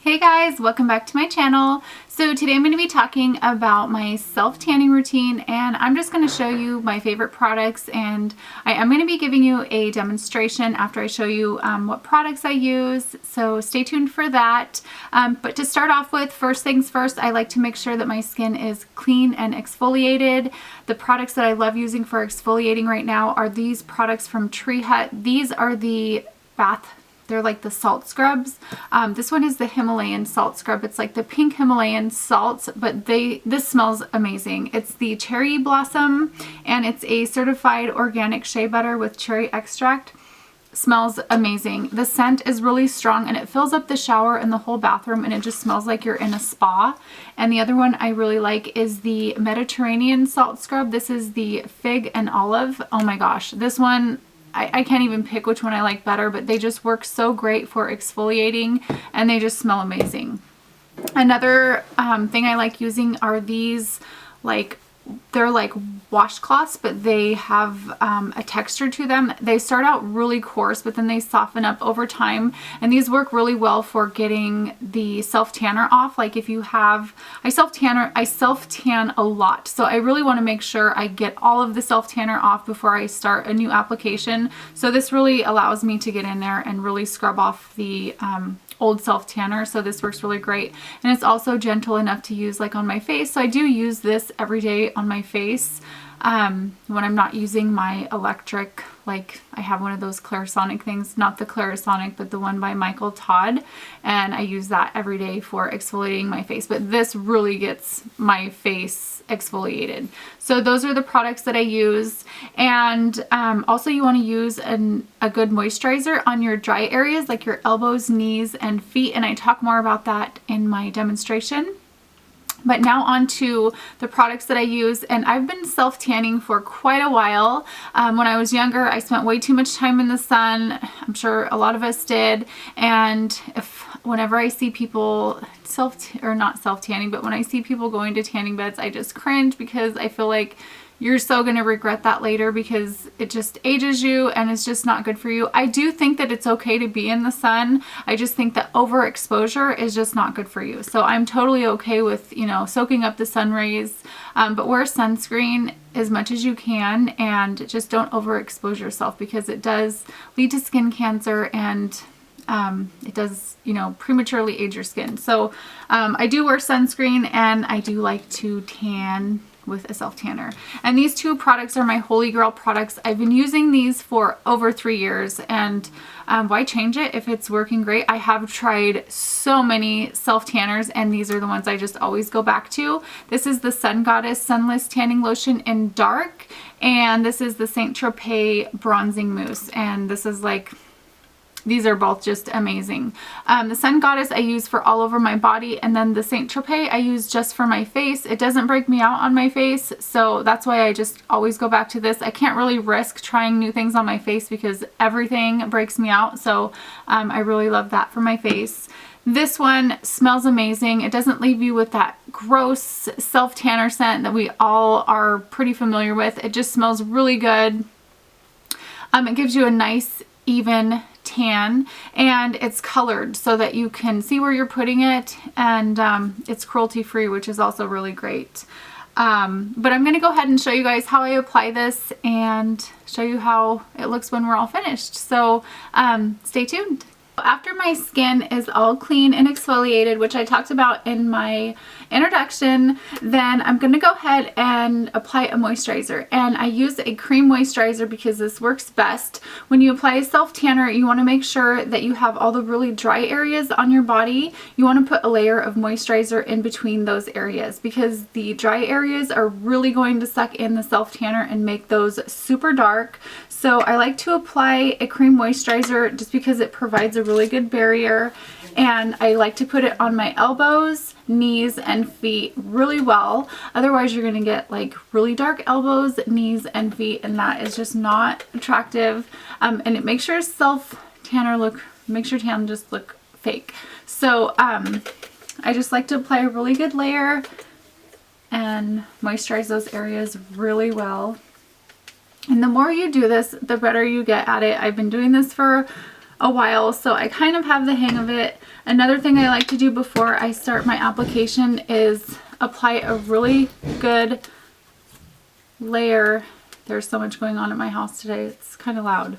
Hey guys, welcome back to my channel. So today I'm going to be talking about my self-tanning routine, and I'm just going to show you my favorite products, and I am going to be giving you a demonstration after I show you what products I use, so stay tuned for that. But to start off with, first things first, I like to make sure that my skin is clean and exfoliated. The products that I love using for exfoliating right now are these products from Tree Hut. These are the they're like the salt scrubs. This one is the Himalayan salt scrub. It's like the pink Himalayan salt, but this smells amazing. It's the cherry blossom, and it's a certified organic shea butter with cherry extract. Smells amazing. The scent is really strong, and it fills up the shower and the whole bathroom, and it just smells like you're in a spa. And the other one I really like is the Mediterranean salt scrub. This is the fig and olive. Oh my gosh, this one, I can't even pick which one I like better, but they just work so great for exfoliating, and they just smell amazing. Another thing I like using are these, they're like washcloths, but they have a texture to them. They start out really coarse, but then they soften up over time, and these work really well for getting the self-tanner off. Like if you have, I self-tan a lot, so I really want to make sure I get all of the self-tanner off before I start a new application. So this really allows me to get in there and really scrub off the old self-tanner, so this works really great. And it's also gentle enough to use like on my face, so I do use this every day on my face when I'm not using my electric, like I have one of those Clarisonic things, not the Clarisonic but the one by Michael Todd, and I use that every day for exfoliating my face. But this really gets my face exfoliated. So those are the products that I use. And also you want to use a good moisturizer on your dry areas like your elbows, knees, and feet, and I talk more about that in my demonstration. But now on to the products that I use, and I've been self-tanning for quite a while. When I was younger, I spent way too much time in the sun. I'm sure a lot of us did. And whenever I see people not self-tanning, but when I see people going to tanning beds, I just cringe, because I feel like you're so going to regret that later, because it just ages you and it's just not good for you. I do think that it's okay to be in the sun. I just think that overexposure is just not good for you. So I'm totally okay with, soaking up the sun rays, but wear sunscreen as much as you can, and just don't overexpose yourself, because it does lead to skin cancer, and it does, prematurely age your skin. So I do wear sunscreen, and I do like to tan with a self-tanner. And these two products are my holy grail products. I've been using these for over 3 years, and why change it if it's working great? I have tried so many self-tanners, and these are the ones I just always go back to. This is the Sun Goddess Sunless Tanning Lotion in dark, and this is the St. Tropez Bronzing Mousse, and this is like, these are both just amazing. The Sun Goddess I use for all over my body, and then the St. Tropez I use just for my face. It doesn't break me out on my face, so that's why I just always go back to this. I can't really risk trying new things on my face because everything breaks me out, so I really love that for my face. This one smells amazing. It doesn't leave you with that gross self-tanner scent that we all are pretty familiar with. It just smells really good. It gives you a nice even tan, and it's colored so that you can see where you're putting it, and it's cruelty free, which is also really great. But I'm going to go ahead and show you guys how I apply this and show you how it looks when we're all finished. So stay tuned. After my skin is all clean and exfoliated, which I talked about in my introduction, then I'm going to go ahead and apply a moisturizer. And I use a cream moisturizer because this works best. When you apply a self-tanner, you want to make sure that you have all the really dry areas on your body. You want to put a layer of moisturizer in between those areas, because the dry areas are really going to suck in the self-tanner and make those super dark. So I like to apply a cream moisturizer just because it provides a really good barrier, and I like to put it on my elbows, knees, and feet really well. Otherwise you're going to get like really dark elbows, knees, and feet, and that is just not attractive, and it makes your tan just look fake. So I just like to apply a really good layer and moisturize those areas really well. And the more you do this, the better you get at it. I've been doing this for a while, so I kind of have the hang of it. Another thing I like to do before I start my application is apply a really good layer. There's so much going on at my house today. It's kind of loud.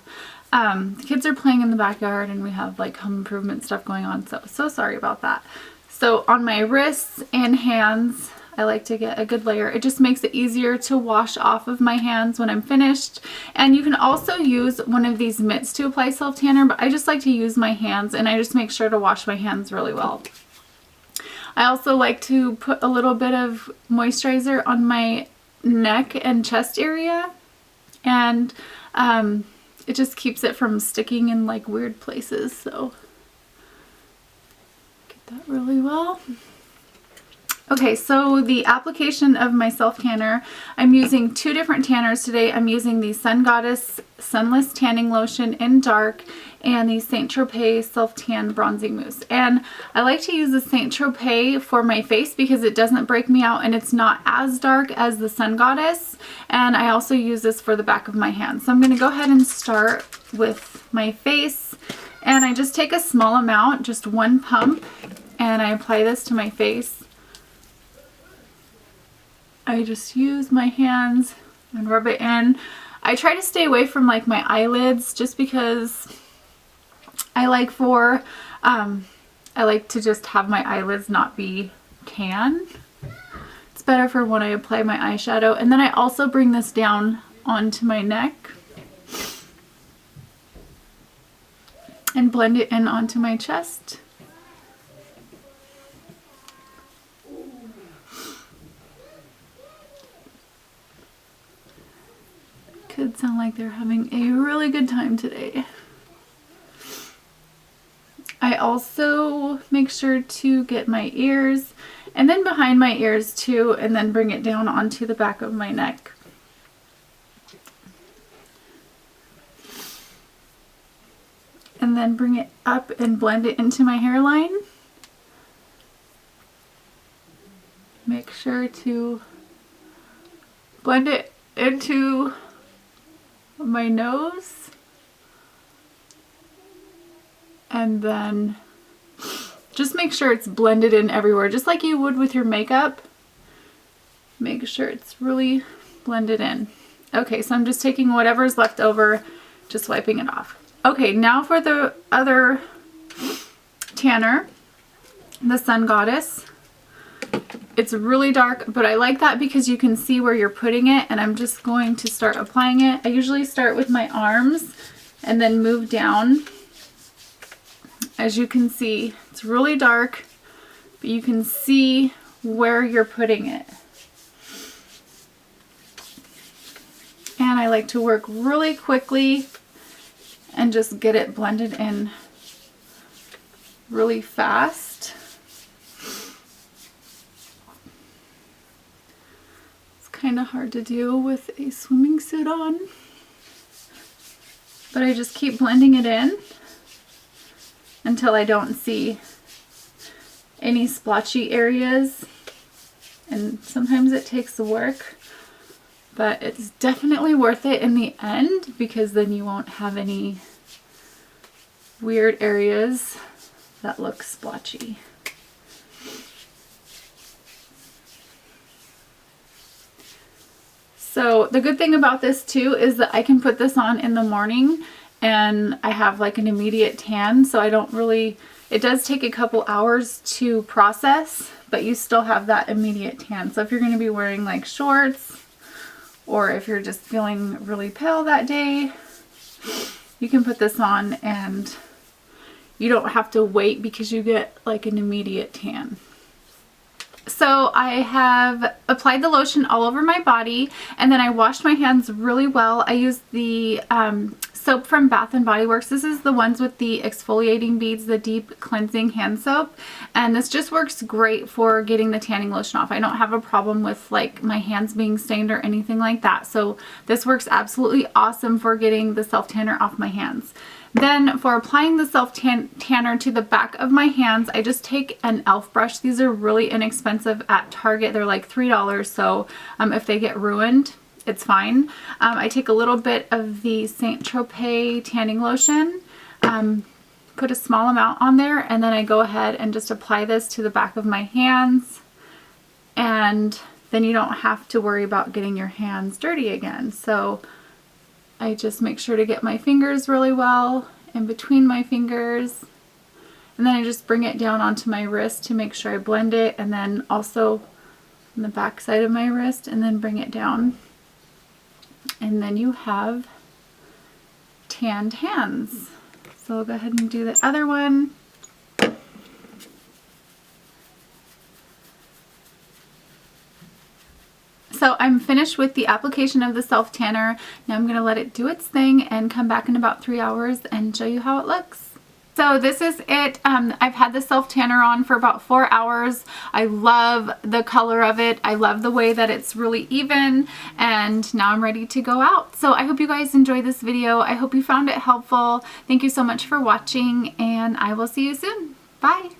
The kids are playing in the backyard and we have like home improvement stuff going on, so sorry about that. So on my wrists and hands, I like to get a good layer. It just makes it easier to wash off of my hands when I'm finished. And you can also use one of these mitts to apply self tanner, but I just like to use my hands, and I just make sure to wash my hands really well. I also like to put a little bit of moisturizer on my neck and chest area, and it just keeps it from sticking in like weird places, so get that really well. Okay, so the application of my self tanner, I'm using two different tanners today. I'm using the Sun Goddess Sunless Tanning Lotion in dark and the St. Tropez Self Tan Bronzing Mousse. And I like to use the St. Tropez for my face because it doesn't break me out and it's not as dark as the Sun Goddess. And I also use this for the back of my hand. So I'm going to go ahead and start with my face. And I just take a small amount, just one pump, and I apply this to my face. I just use my hands and rub it in. I try to stay away from like my eyelids just because I like to just have my eyelids not be tan. It's better for when I apply my eyeshadow. And then I also bring this down onto my neck and blend it in onto my chest. Kids sound like they're having a really good time today. I also make sure to get my ears and then behind my ears too, and then bring it down onto the back of my neck. And then bring it up and blend it into my hairline. Make sure to blend it into my nose, and then just make sure it's blended in everywhere, just like you would with your makeup. Make sure it's really blended in. Okay, so I'm just taking whatever's left over, just wiping it off. Okay, now for the other tanner, the Sun Goddess. It's really dark, but I like that because you can see where you're putting it, and I'm just going to start applying it. I usually start with my arms and then move down. As you can see, it's really dark, but you can see where you're putting it. And I like to work really quickly and just get it blended in really fast. Kind of hard to do with a swimming suit on, but I just keep blending it in until I don't see any splotchy areas, and sometimes it takes the work, but it's definitely worth it in the end because then you won't have any weird areas that look splotchy. So the good thing about this too is that I can put this on in the morning and I have like an immediate tan, so I don't really, it does take a couple hours to process, but you still have that immediate tan. So if you're going to be wearing like shorts, or if you're just feeling really pale that day, you can put this on and you don't have to wait because you get like an immediate tan. So I have applied the lotion all over my body, and then I washed my hands really well. I used the soap from Bath & Body Works. This is the ones with the exfoliating beads, the deep cleansing hand soap, and this just works great for getting the tanning lotion off. I don't have a problem with like my hands being stained or anything like that, so this works absolutely awesome for getting the self tanner off my hands. Then for applying the self tanner to the back of my hands, I just take an e.l.f. brush. These are really inexpensive at Target. They're like $3, so if they get ruined, it's fine. I take a little bit of the St. Tropez tanning lotion, put a small amount on there, and then I go ahead and just apply this to the back of my hands, and then you don't have to worry about getting your hands dirty again. So I just make sure to get my fingers really well in between my fingers, and then I just bring it down onto my wrist to make sure I blend it, and then also on the back side of my wrist, and then bring it down, and then you have tanned hands. So I'll go ahead and do the other one. So I'm finished with the application of the self tanner. Now I'm going to let it do its thing and come back in about 3 hours and show you how it looks. So this is it. I've had the self tanner on for about 4 hours. I love the color of it. I love the way that it's really even, and now I'm ready to go out. So I hope you guys enjoyed this video. I hope you found it helpful. Thank you so much for watching, and I will see you soon. Bye.